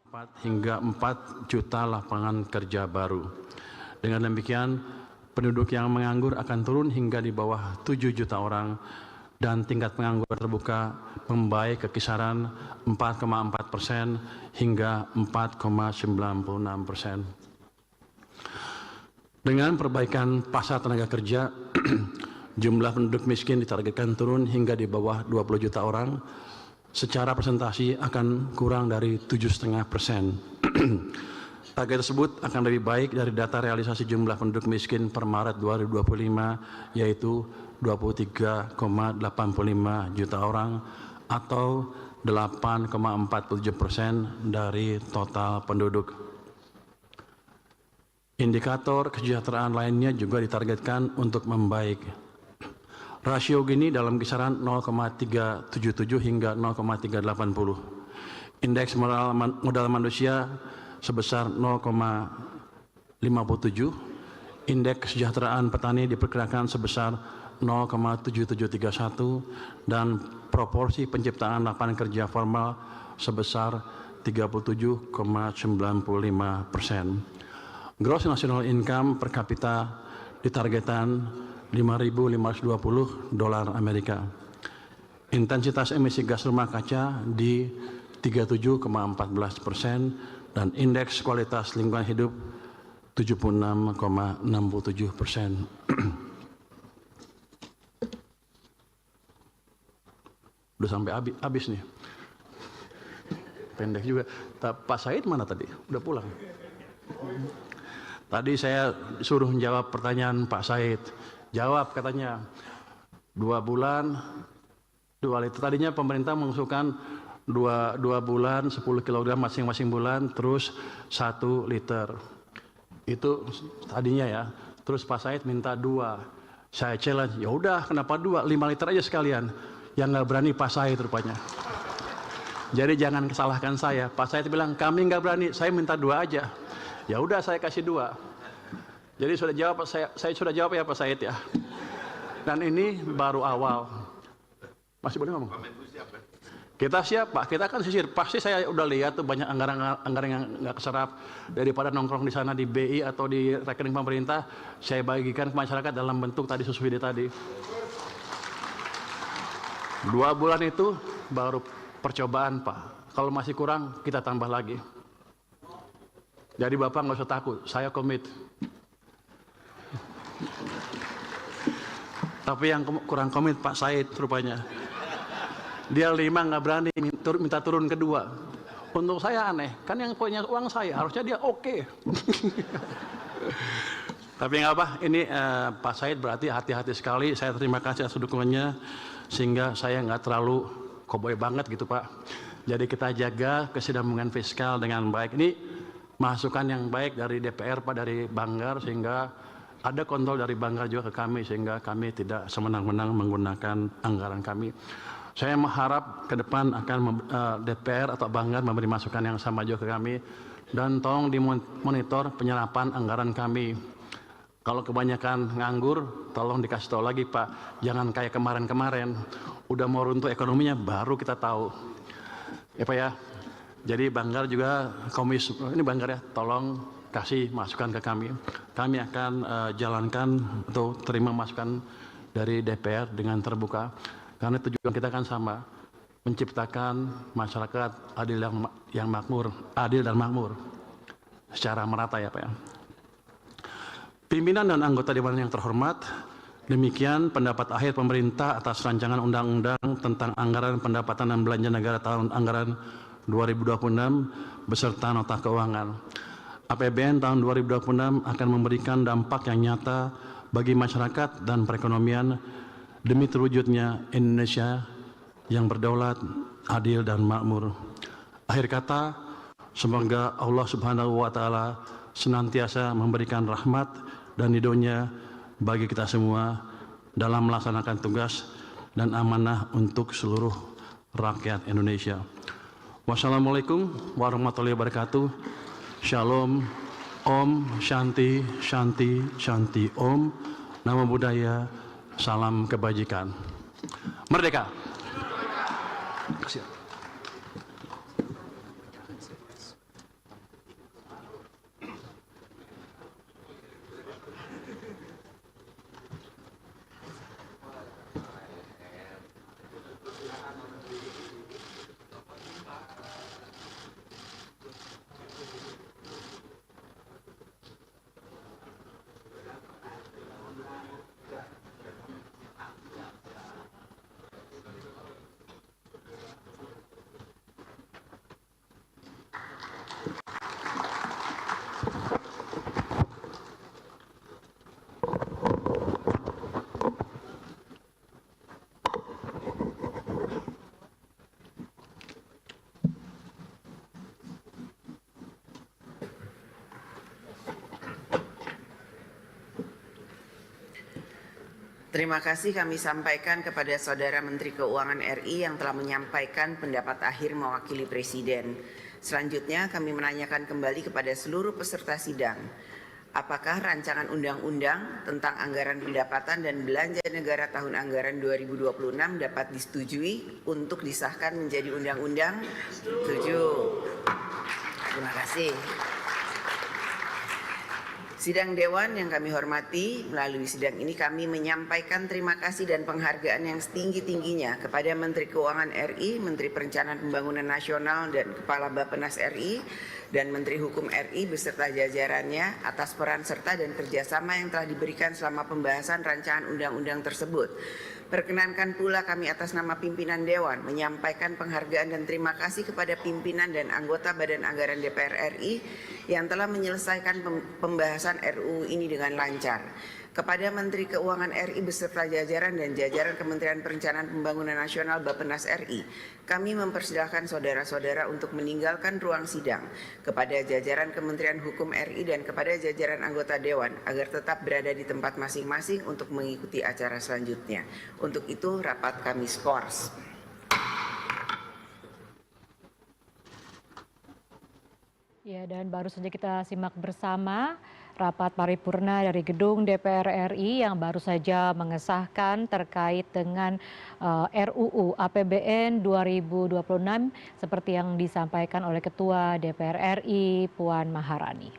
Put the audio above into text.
4 hingga 4 juta lapangan kerja baru. Dengan demikian, penduduk yang menganggur akan turun hingga di bawah 7 juta orang dan tingkat pengangguran terbuka membaik ke kisaran 4,4% hingga 4,96%. Dengan perbaikan pasar tenaga kerja, jumlah penduduk miskin ditargetkan turun hingga di bawah 20 juta orang. Secara presentasi akan kurang dari 7,5%. Target tersebut akan lebih baik dari data realisasi jumlah penduduk miskin per Maret 2025, yaitu 23,85 juta orang atau 8,47% dari total penduduk. Indikator kesejahteraan lainnya juga ditargetkan untuk membaik. Rasio Gini dalam kisaran 0,377 hingga 0,380. Indeks modal manusia sebesar 0,57. Indeks kesejahteraan petani diperkirakan sebesar 0,7731 dan proporsi penciptaan lapangan kerja formal sebesar 37,95%. Gross National Income per kapita ditargetkan $5.520 Amerika. Intensitas emisi gas rumah kaca di 37,14% dan indeks kualitas lingkungan hidup 76,67%. Udah sampai habis nih. Pendek juga. Pak Said mana tadi? Udah pulang. Tadi saya suruh menjawab pertanyaan Pak Said. Jawab katanya 2 bulan 2 liter. Tadinya pemerintah mengusulkan 2 bulan 10 kg masing-masing bulan terus 1 liter. Itu tadinya ya. Terus Pak Said minta 2. Saya challenge, ya udah kenapa 2? 5 liter aja sekalian. Yang nggak berani Pak Said rupanya. Jadi jangan salahkan saya. Pak Said bilang kami nggak berani, saya minta 2 aja. Ya udah saya kasih 2. Jadi sudah jawab, saya sudah jawab ya Pak Said ya. Dan ini baru awal. Masih boleh ngomong? Kita siap Pak, kita akan sisir. Pasti saya udah lihat tuh banyak anggaran yang nggak keserap. Daripada nongkrong di sana di BI atau di rekening pemerintah, saya bagikan ke masyarakat dalam bentuk tadi subsidi tadi. 2 bulan itu baru percobaan Pak. Kalau masih kurang, kita tambah lagi. Jadi Bapak nggak usah takut, saya komit. Tapi yang kurang komit Pak Said rupanya. Dia 5 nggak berani minta turun ke 2. Untuk saya aneh, kan yang punya uang saya, harusnya dia oke. Tapi nggak apa, ini Pak Said berarti hati-hati sekali. Saya terima kasih atas dukungannya, sehingga saya nggak terlalu koboi banget gitu Pak. Jadi kita jaga kesinambungan fiskal dengan baik. Ini masukan yang baik dari DPR Pak, dari Banggar, sehingga ada kontrol dari Banggar juga ke kami, sehingga kami tidak semenang-menang menggunakan anggaran kami. Saya mengharap ke depan akan DPR atau Banggar memberi masukan yang sama juga ke kami, dan tolong dimonitor penyerapan anggaran kami. Kalau kebanyakan nganggur, tolong dikasih tahu lagi Pak, jangan kayak kemarin-kemarin, udah mau runtuh ekonominya baru kita tahu. Ya Pak ya. Jadi Banggar juga ini Banggar ya, tolong kasih masukan ke kami. Kami akan jalankan atau terima masukan dari DPR dengan terbuka. Karena tujuan kita kan sama, menciptakan masyarakat adil yang makmur, adil dan makmur secara merata ya Pak ya. Pimpinan dan anggota Dewan yang terhormat, demikian pendapat akhir pemerintah atas rancangan undang-undang tentang anggaran pendapatan dan belanja negara tahun anggaran 2026 beserta nota keuangan. APBN tahun 2026 akan memberikan dampak yang nyata bagi masyarakat dan perekonomian demi terwujudnya Indonesia yang berdaulat, adil dan makmur. Akhir kata, semoga Allah Subhanahu wa taala senantiasa memberikan rahmat dan ridhonya bagi kita semua dalam melaksanakan tugas dan amanah untuk seluruh rakyat Indonesia. Wassalamualaikum warahmatullahi wabarakatuh. Shalom, Om, Shanti, Shanti, Shanti, Om, Namo Buddhaya, salam kebajikan. Merdeka! Terima kasih kami sampaikan kepada Saudara Menteri Keuangan RI yang telah menyampaikan pendapat akhir mewakili Presiden. Selanjutnya kami menanyakan kembali kepada seluruh peserta sidang. Apakah rancangan undang-undang tentang anggaran pendapatan dan belanja negara tahun anggaran 2026 dapat disetujui untuk disahkan menjadi undang-undang? Setuju. Terima kasih. Sidang Dewan yang kami hormati, melalui sidang ini kami menyampaikan terima kasih dan penghargaan yang setinggi-tingginya kepada Menteri Keuangan RI, Menteri Perencanaan Pembangunan Nasional dan Kepala Bappenas RI, dan Menteri Hukum RI beserta jajarannya atas peran serta dan kerjasama yang telah diberikan selama pembahasan rancangan undang-undang tersebut. Perkenankan pula kami atas nama pimpinan Dewan menyampaikan penghargaan dan terima kasih kepada pimpinan dan anggota Badan Anggaran DPR RI yang telah menyelesaikan pembahasan RUU ini dengan lancar. Kepada Menteri Keuangan RI beserta jajaran dan jajaran Kementerian Perencanaan Pembangunan Nasional Bappenas RI, kami mempersilahkan saudara-saudara untuk meninggalkan ruang sidang. Kepada jajaran Kementerian Hukum RI dan kepada jajaran anggota Dewan agar tetap berada di tempat masing-masing untuk mengikuti acara selanjutnya. Untuk itu rapat kami skors. Ya, dan baru saja kita simak bersama rapat paripurna dari gedung DPR RI yang baru saja mengesahkan terkait dengan RUU APBN 2026 seperti yang disampaikan oleh Ketua DPR RI Puan Maharani.